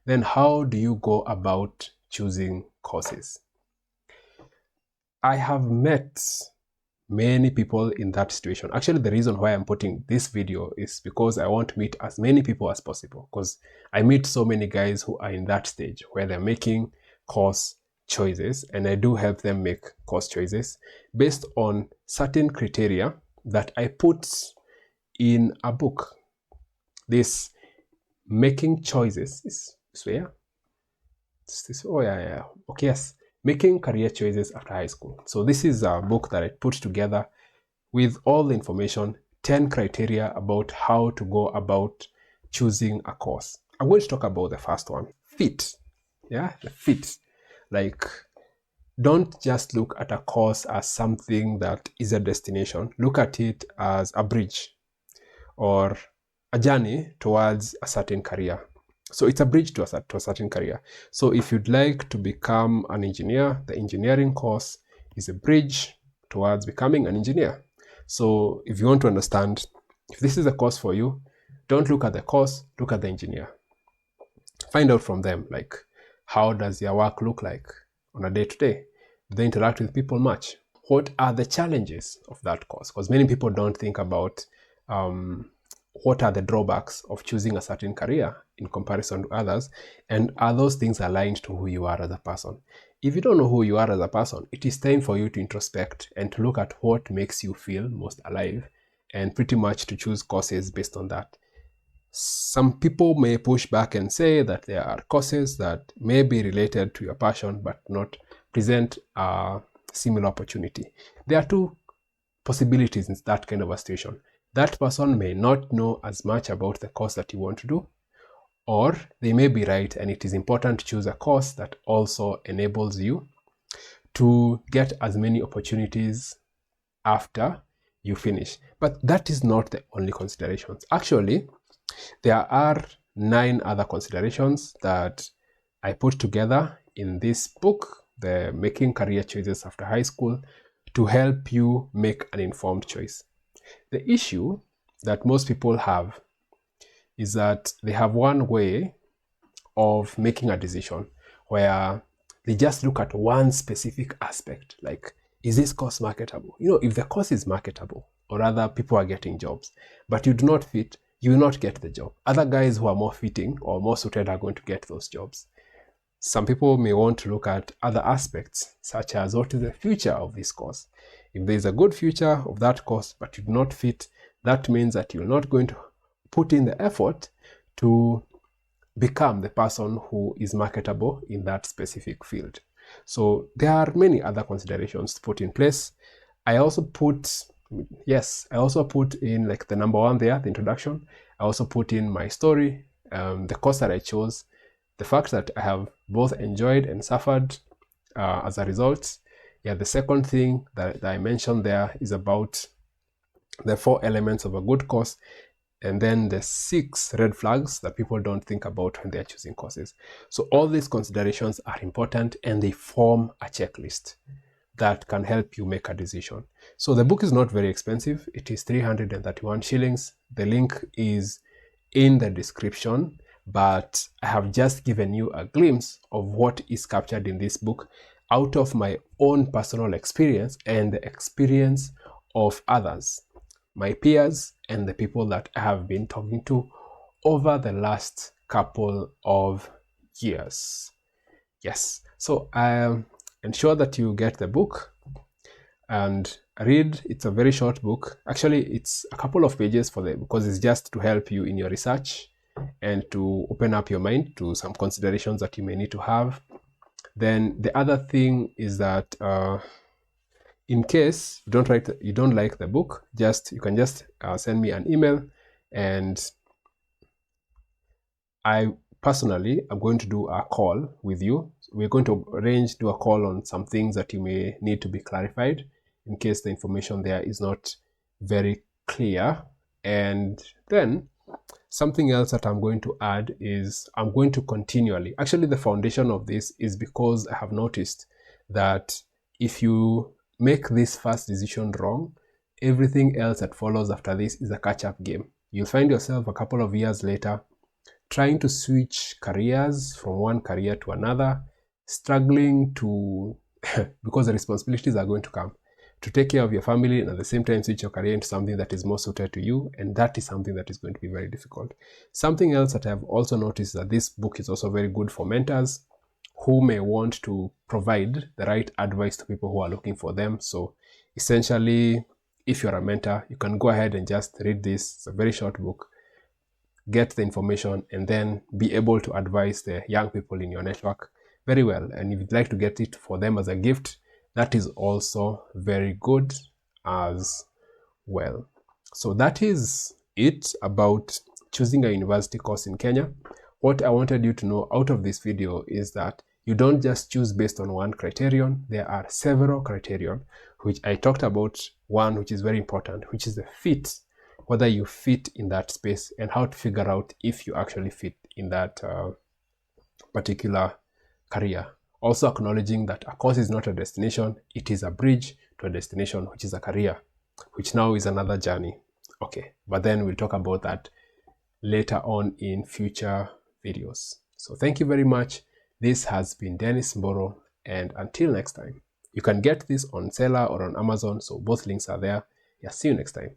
then how do you go about choosing courses? I have met many people in that situation. Actually, the reason why I'm putting this video is because I want to meet as many people as possible, because I meet so many guys who are in that stage where they're making course choices, and I do help them make course choices based on certain criteria that I put in a book. This making choices is where? Oh yeah. Okay, yes. Making career choices after high school. So this is a book that I put together with all the information, 10 criteria about how to go about choosing a course. I'm going to talk about the first one, fit. Yeah, the fit. Like, don't just look at a course as something that is a destination. Look at it as a bridge or a journey towards a certain career. So it's a bridge to a certain career. So if you'd like to become an engineer, the engineering course is a bridge towards becoming an engineer. So if you want to understand if this is a course for you, don't look at the course, look at the engineer. Find out from them, like, how does their work look like on a day-to-day? Do they interact with people much? What are the challenges of that course? Because many people don't think about what are the drawbacks of choosing a certain career in comparison to others, and are those things aligned to who you are as a person? If you don't know who you are as a person, it is time for you to introspect and to look at what makes you feel most alive, and pretty much to choose courses based on that. Some people may push back and say that there are courses that may be related to your passion but not present a similar opportunity. There are two possibilities in that kind of a situation. That person may not know as much about the course that you want to do, or they may be right and it is important to choose a course that also enables you to get as many opportunities after you finish. But that is not the only considerations. Actually, there are 9 other considerations that I put together in this book, the Making Career Choices After High School, to help you make an informed choice. The issue that most people have is that they have one way of making a decision where they just look at one specific aspect, like, is this course marketable? If the course is marketable, or rather people are getting jobs, but you do not fit, you will not get the job. Other guys who are more fitting or more suited are going to get those jobs. Some people may want to look at other aspects, such as what is the future of this course. If there is a good future of that course, but you do not fit, that means that you're not going to put in the effort to become the person who is marketable in that specific field. So there are many other considerations to put in place. I also put in, like, the number one there, the introduction. I also put in my story, the course that I chose, the fact that I have both enjoyed and suffered as a result. Yeah, the second thing that I mentioned there is about the 4 elements of a good course, and then the 6 red flags that people don't think about when they're choosing courses. So all these considerations are important, and they form a checklist that can help you make a decision. So the book is not very expensive. It is 331 shillings. The link is in the description, but I have just given you a glimpse of what is captured in this book out of my own personal experience and the experience of others, my peers, and the people that I have been talking to over the last couple of years. Yes, so ensure that you get the book and read. It's a very short book. Actually, it's a couple of pages because it's just to help you in your research and to open up your mind to some considerations that you may need to have. Then the other thing is that in case you don't like the book, you can just send me an email, and I personally am going to do a call with you. We're going to do a call on some things that you may need to be clarified in case the information there is not very clear. And then something else that I'm going to add is I'm going to continually, actually the foundation of this is because I have noticed that if you make this first decision wrong, everything else that follows after this is a catch-up game. You'll find yourself a couple of years later trying to switch careers from one career to another, struggling to, because the responsibilities are going to come, to take care of your family and at the same time switch your career into something that is more suited to you, and that is something that is going to be very difficult. Something else that I have also noticed is that this book is also very good for mentors who may want to provide the right advice to people who are looking for them. So essentially, if you're a mentor, you can go ahead and just read this. It's a very short book, get the information, and then be able to advise the young people in your network very well. And if you'd like to get it for them as a gift, that is also very good as well. So that is it about choosing a university course in Kenya. What I wanted you to know out of this video is that you don't just choose based on one criterion. There are several criterion, which I talked about one which is very important, which is the fit, whether you fit in that space, and how to figure out if you actually fit in that particular career. Also acknowledging that a course is not a destination, it is a bridge to a destination, which is a career, which now is another journey. Okay, but then we'll talk about that later on in future videos. So thank you very much. This has been Dennis Mboro, and until next time, you can get this on Seller or on Amazon, so both links are there. Yeah, see you next time.